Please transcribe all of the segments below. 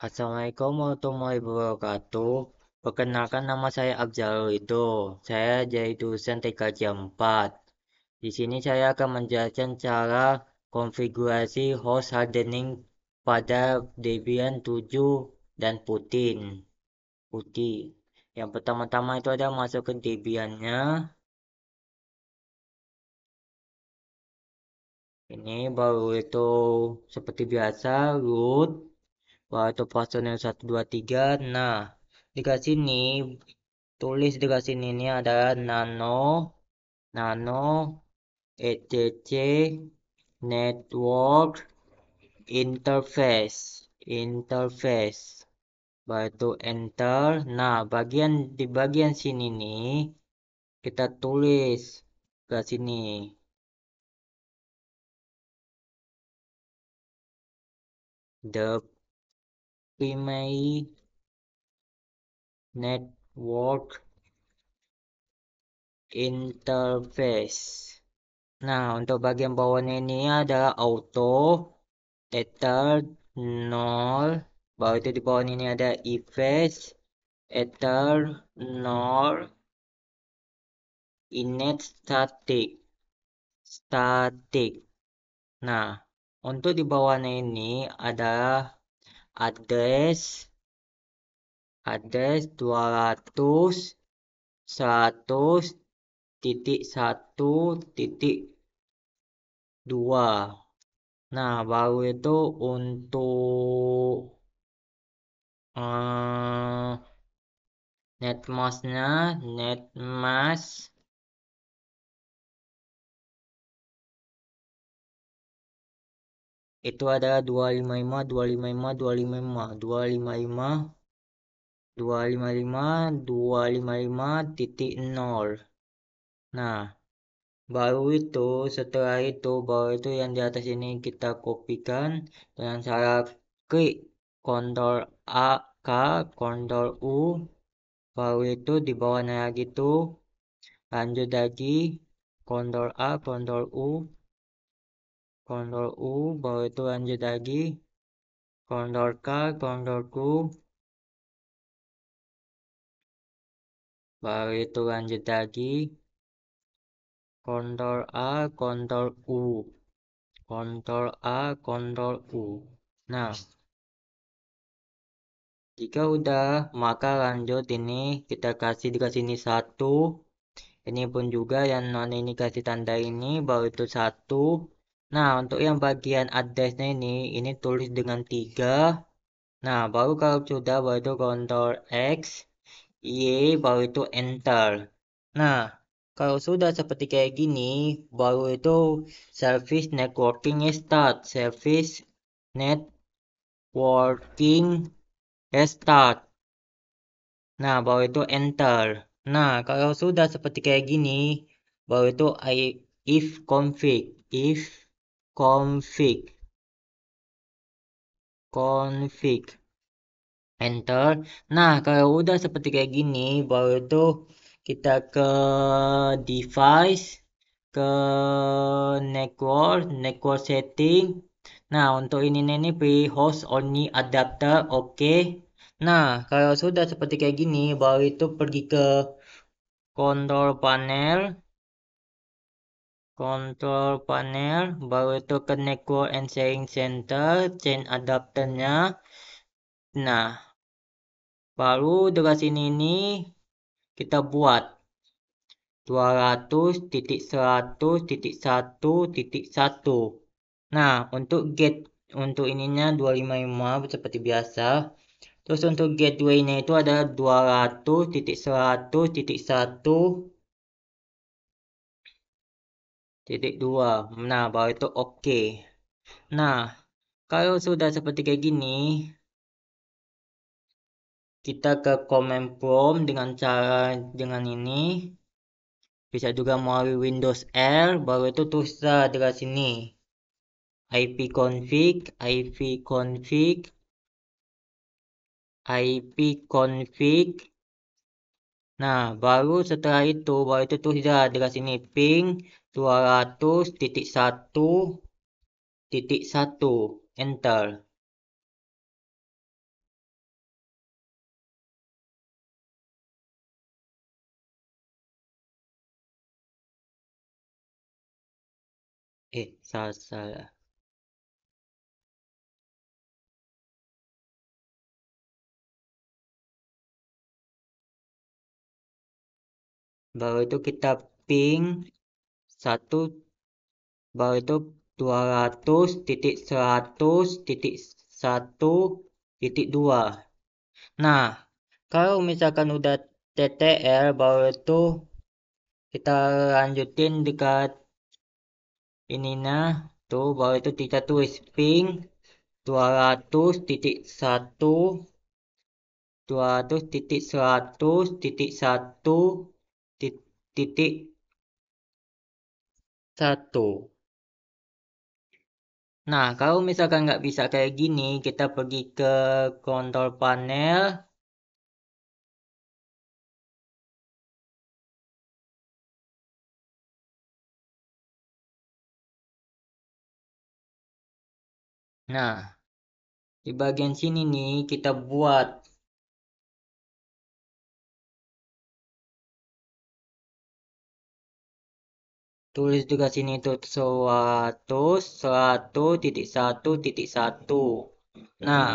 Assalamualaikum warahmatullahi wabarakatuh. Perkenalkan nama saya Abzalul itu. Saya jadi dosen TKJ 4. Di sini saya akan menjelaskan cara konfigurasi host hardening pada Debian 7 dan Putih. Yang pertama-tama itu ada masuk ke Debian-nya. Ini baru itu seperti biasa root, baru itu personel 123. Nah, di sini tulis di sini ini adalah nano etc network interface baru enter. Nah, di bagian sini nih kita tulis ke sini the primary network interface. Nah, untuk bagian bawahnya ini adalah auto, ether, 0, baru itu di bawah ini ada efface, ether, 0, init static. Nah, untuk di bawahnya ini adalah address 200 100.1.2. Nah, baru itu untuk netmask itu adalah 255.255.255.255.0. Nah, baru itu setelah itu baru itu yang di atas ini kita kopikan dengan cara klik Ctrl A K Ctrl U, baru itu di bawahnya lagi tuh lanjut lagi Ctrl A Ctrl U Ctrl U, baru itu lanjut lagi Ctrl K Ctrl Q, baru itu lanjut lagi Ctrl A Ctrl U Ctrl A Ctrl U. Nah, jika udah maka lanjut ini kita kasih di sini 1. Ini pun juga yang non ini kasih tanda ini baru itu 1. Nah, untuk yang bagian addressnya ini tulis dengan 3. Nah, baru kalau sudah baru itu Ctrl X, Y, baru itu enter. Nah, kalau sudah seperti kayak gini, baru itu service networking start. Service networking start. Nah, baru itu enter. Nah, kalau sudah seperti kayak gini, baru itu if config enter. Nah, kalau udah seperti kayak gini, baru itu kita ke device, ke network setting. Nah, untuk ini pilih host only adapter, oke. Nah, kalau sudah seperti kayak gini, baru itu pergi ke control panel, baru itu ke network and sharing center, change adapternya. Nah, baru dari sini ini kita buat 200.100.1.1. Nah, untuk get untuk ininya 255 seperti biasa. Terus untuk gateway-nya itu ada 200.100.1.2. Nah, baru itu oke. Nah, kalau sudah seperti kayak gini, kita ke command prompt dengan cara dengan ini. Bisa juga melalui Windows R, baru itu tulis dari sini ipconfig. Nah, baru setelah itu baru itu tulis dari sini ping 200.1.1 enter. salah. Baru itu kita ping satu, baru itu 200.100.1.2. Nah, kalau misalkan udah TTL, baru itu kita lanjutin dekat ininya tuh, baru itu kita tulis ping 200.1 200.100.1.1. Nah, kalau misalkan nggak bisa kayak gini, kita pergi ke kontrol panel. Nah, di bagian sini nih kita buat tulis juga sini tuh 100.100.1.1. Nah,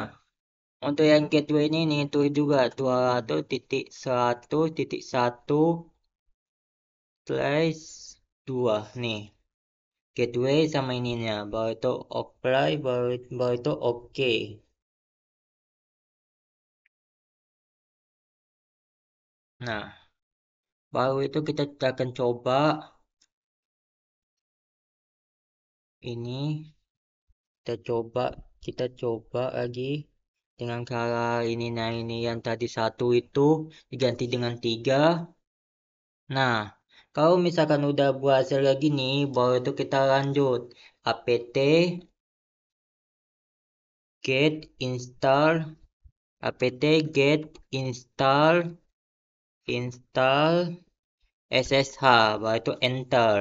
untuk yang gateway ini nih tulis juga 200.100.1 slash 2 nih. Gateway sama ininya, baru itu apply, baru itu oke. Nah, baru itu kita akan coba ini, kita coba lagi dengan cara ini. Nah, ini yang tadi satu itu diganti dengan 3. Nah, kalau misalkan udah berhasil kayak gini, baru itu kita lanjut apt get install, apt get install ssh, baru itu enter.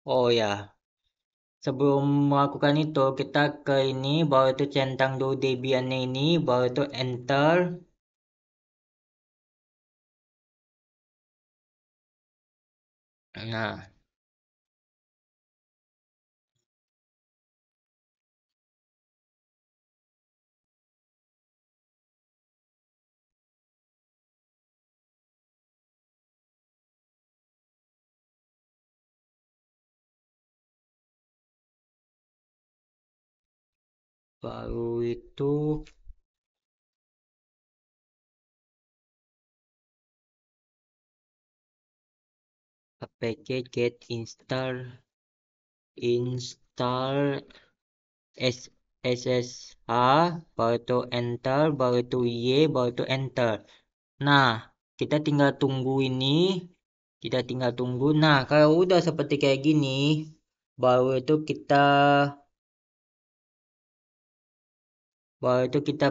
Oh ya, sebelum melakukan itu kita ke ini, baru itu centang dulu Debian ini, baru itu enter. Nah, baru itu apt get install ssh, baru itu enter, baru itu y, baru itu enter. Nah, kita tinggal tunggu ini, kita tinggal tunggu. Nah, kalau udah seperti kayak gini, baru itu kita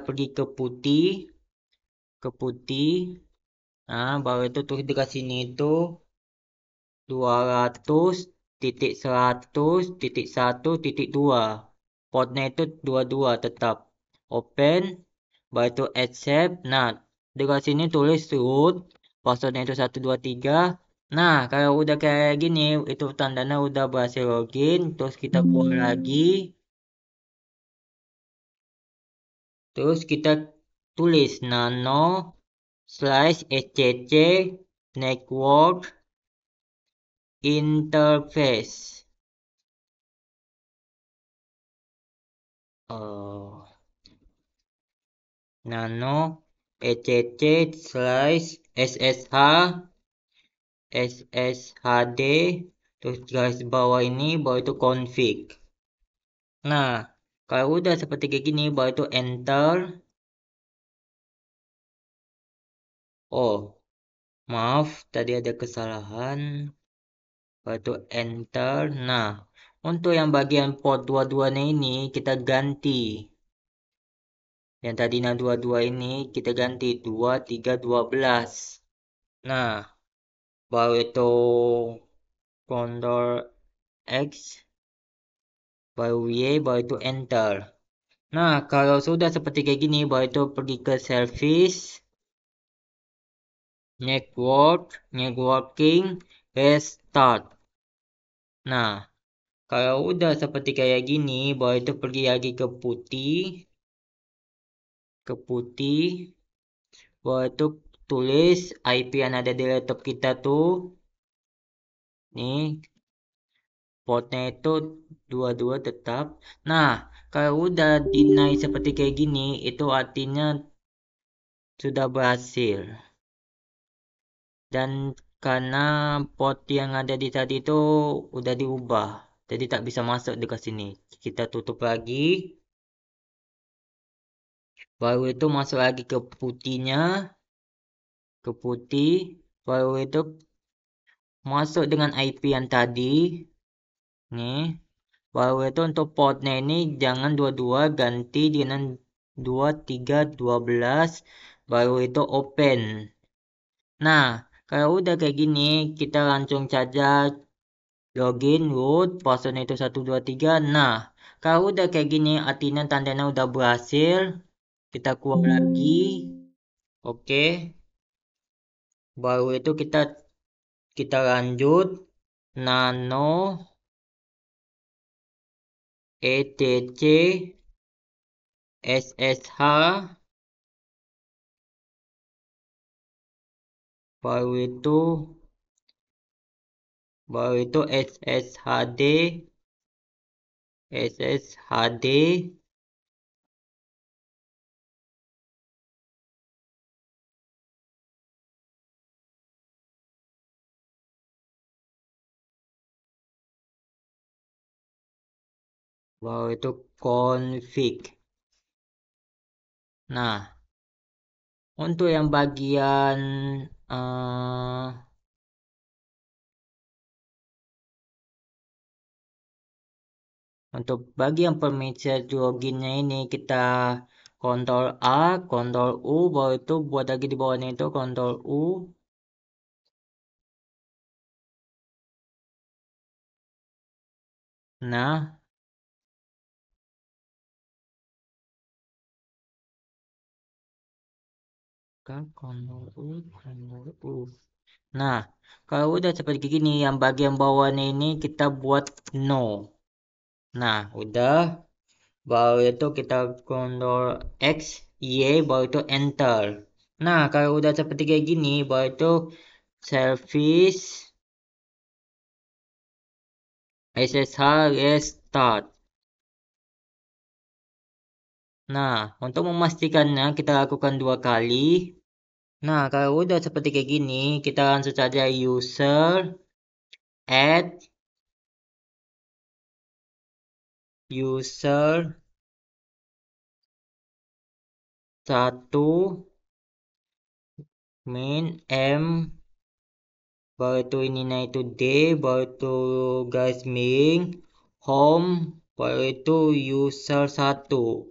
pergi ke putih. Nah, baru itu terus dikasih sini itu 200.100.1.2. Portnya itu 22 tetap. Open, baru itu accept. Nah, dekat sini tulis root, passwordnya itu 123. Nah, kalau udah kayak gini, itu tandanya udah berhasil login. Terus kita keluar lagi. Terus kita tulis nano slash scc network interface. Oh, nano ecc slash sshd, terus garis bawah ini baru itu config. Nah, kalau udah seperti kayak gini baru itu enter. Oh, maaf tadi ada kesalahan. Baru itu enter. Nah, untuk yang bagian port 22 nya ini kita ganti. Yang tadi 22 ini kita ganti 2312. Nah, baru itu Ctrl X, baru Y, baru itu enter. Nah, kalau sudah seperti kayak gini, baru itu pergi ke service, networking, restart. Nah, kalau udah seperti kayak gini, baru itu pergi lagi ke putih, baru itu tulis IP yang ada di laptop kita tuh. Nih, portnya itu 22 tetap. Nah, kalau udah deny seperti kayak gini, itu artinya sudah berhasil. Dan karena port yang ada di tadi itu udah diubah, jadi tak bisa masuk dekat sini. Kita tutup lagi, baru itu masuk lagi ke putihnya, ke putih, baru itu masuk dengan IP yang tadi. Nih, baru itu untuk portnya ini jangan 22, ganti dengan 2312, baru itu open. Nah, kalau udah kayak gini, kita langsung saja login root, passwordnya itu 123. Nah, kalau udah kayak gini, artinya tandanya udah berhasil. Kita keluar lagi. Oke, baru itu kita lanjut. Nano etc ssh, baru itu sshd, baru itu config. Nah, untuk yang bagian eh, untuk bagian permission loginnya ini kita Ctrl A, Ctrl U, baru itu buat lagi di bawahnya itu Ctrl U. Nah, Ctrl U, Ctrl U. Nah, kalau udah seperti gini, yang bagian bawahnya ini kita buat no. Nah, udah. Baru itu kita Ctrl X, Y, baru itu enter. Nah, kalau udah seperti kayak gini, baru itu service SSH restart. Nah, untuk memastikannya kita lakukan 2 kali. Nah, kalau udah seperti kayak gini, kita langsung saja add user 1 main m, baru itu ininya itu d, baru itu garis miring home, baru itu user 1.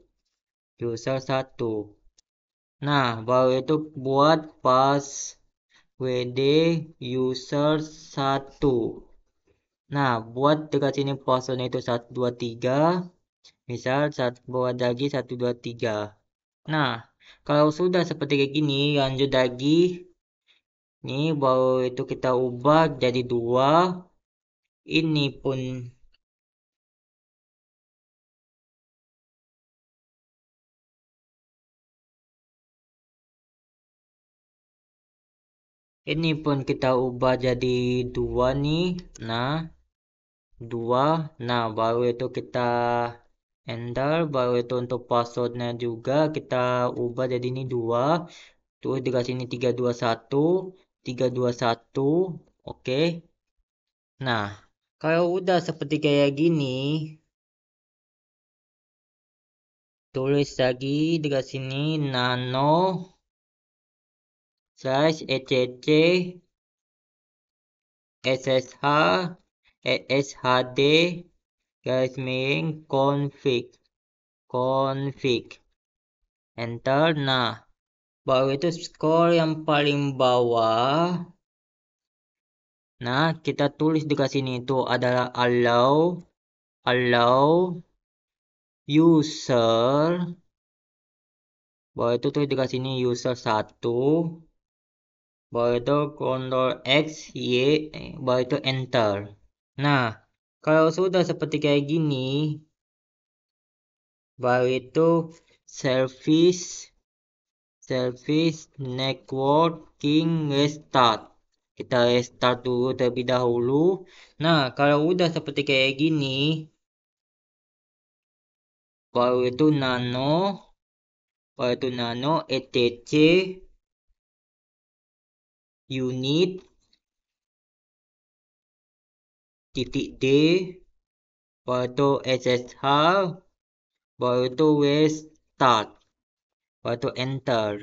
Nah, baru itu buat password user 1. Nah, buat dekat sini passwordnya itu 123. Misal buat lagi 123. Nah, kalau sudah seperti kayak gini, lanjut lagi. Nih, baru itu kita ubah jadi 2. Ini pun kita ubah jadi 2 nih. Nah, 2. Nah, baru itu kita enter, baru itu untuk passwordnya juga kita ubah jadi ini 2. Terus dikasih ini 321, 321. Oke. Nah, kalau udah seperti kayak gini, tulis lagi dekat sini nano slash etc ssh shd garis miring config enter. Nah, baru itu scroll yang paling bawah. Nah, kita tulis dekat sini itu adalah allow user, baru itu tuh dikasih ini user 1, baru itu Ctrl X, Y, baru itu enter. Nah, kalau sudah seperti kayak gini, baru itu service networking restart. Kita restart dulu terlebih dahulu. Nah, kalau udah seperti kayak gini, baru itu nano etc unit titik D, baru itu SSH, baru itu restart, baru itu enter.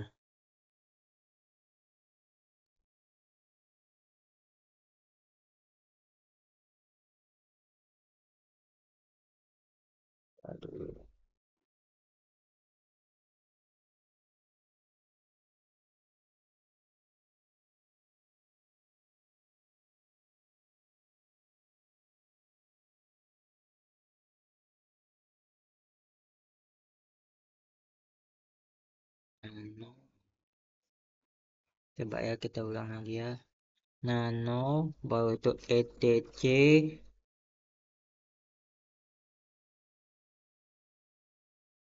Aduh. Nano. Coba ya kita ulang lagi ya. Nano, baru itu etc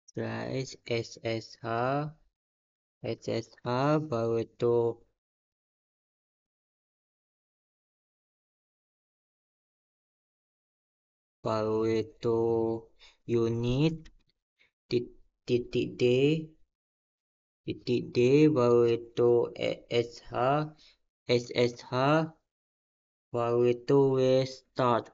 slash SSH, baru itu unit titik D, baru itu SSH, baru itu restart.